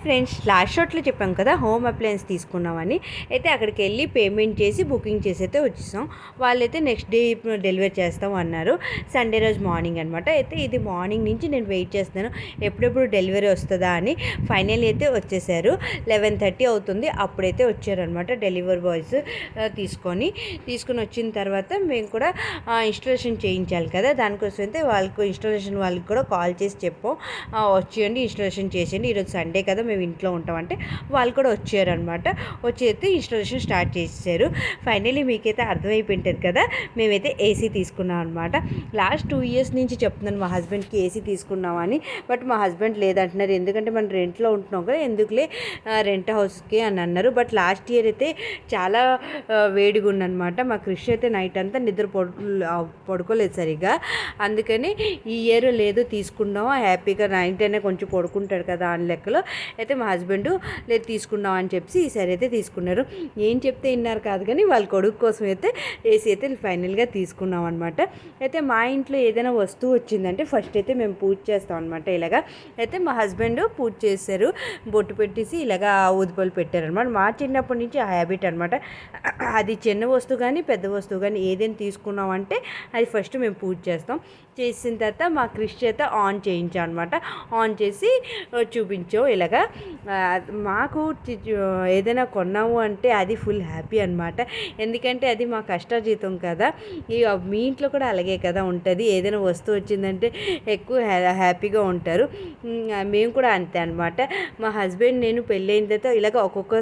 Friends last షాట్లో చెప్పాం కదా హోమ్ అప్లయన్స్ తీసుకున్నామని. అయితే అక్కడికి వెళ్ళి పేమెంట్ చేసి బుకింగ్ చేసి అయితే వచ్చేసాం. వాళ్ళైతే నెక్స్ట్ డే డెలివరీ చేస్తాం అన్నారు. సండే రోజు మార్నింగ్ అనమాట. అయితే ఇది మార్నింగ్ నుంచి నేను వెయిట్ చేస్తున్నాను ఎప్పుడెప్పుడు డెలివరీ వస్తుందా అని. ఫైనల్ అయితే వచ్చేసారు. 11:30 అవుతుంది. అప్పుడైతే వచ్చారనమాట డెలివరీ బాయ్స్ తీసుకొని వచ్చిన తర్వాత మేము కూడా ఇన్స్టాలేషన్ చేయించాలి కదా, దానికోసం అయితే వాళ్ళకు ఇన్స్టాలేషన్ వాళ్ళకి కూడా కాల్ చేసి చెప్పాం, వచ్చేయండి ఇన్స్టాలేషన్ చేసేయండి, ఈరోజు సండే కదా మేము ఇంట్లో ఉంటామంటే వాళ్ళు కూడా వచ్చారనమాట. వచ్చి అయితే ఇన్స్టాలేషన్ స్టార్ట్ చేసేసారు. ఫైనలీ మీకైతే అర్థమైపోయింటుంది కదా, మేమైతే ఏసీ తీసుకున్నాం అనమాట. లాస్ట్ 2 years నుంచి చెప్తున్నాను మా హస్బెండ్కి ఏసీ తీసుకున్నామని. బట్ మా హస్బెండ్ లేదంటున్నారు. ఎందుకంటే మనం రెంట్లో ఉంటున్నాం కదా, ఎందుకులే రెంట్ హౌస్కి అని అన్నారు. బట్ లాస్ట్ ఇయర్ అయితే చాలా వేడిగా ఉందన్నమాట. మా క్రిష్ అయితే నైట్ అంతా నిద్ర పడుకోలేదు సరిగ్గా. అందుకని ఈ ఇయర్ లేదు తీసుకున్నాము, హ్యాపీగా నైట్ అయినా కొంచెం పడుకుంటాడు కదా అని లెక్కలో అయితే మా హస్బెండ్ లేదు తీసుకున్నాం అని చెప్పి ఈసారి అయితే తీసుకున్నారు. ఏం చెప్తే విన్నారు కాదు కానీ వాళ్ళ కొడుకు కోసం అయితే ఏసీ అయితే ఫైనల్గా తీసుకున్నాం అనమాట. అయితే మా ఇంట్లో ఏదైనా వస్తువు వచ్చిందంటే ఫస్ట్ అయితే మేము పూజ చేస్తాం అనమాట. ఇలాగా అయితే మా హస్బెండ్ పూజ చేశారు, బొట్టు పెట్టేసి ఇలాగా ఊదిపళ్ళు పెట్టారనమాట. మా చిన్నప్పటి నుంచి ఆ హ్యాబిట్ అనమాట. అది చిన్న వస్తువు కానీ పెద్ద వస్తువు కానీ ఏదైనా తీసుకున్నామంటే అది ఫస్ట్ మేము పూజ చేస్తాం. చేసిన తర్వాత మా క్రిష్ చేత ఆన్ చేయించాం అనమాట. ఆన్ చేసి చూపించాం ఇలాగా. మాకు ఏదైనా కొన్నాము అంటే అది ఫుల్ హ్యాపీ అనమాట. ఎందుకంటే అది మా కష్టార్జితం కదా. మీ ఇంట్లో కూడా అలాగే కదా ఉంటుంది. ఏదైనా వస్తువు వచ్చిందంటే ఎక్కువ హ్యాపీగా ఉంటారు. మేము కూడా అంతే అనమాట. మా హస్బెండ్ నేను పెళ్ళైన తర్వాత ఇలాగ ఒక్కొక్క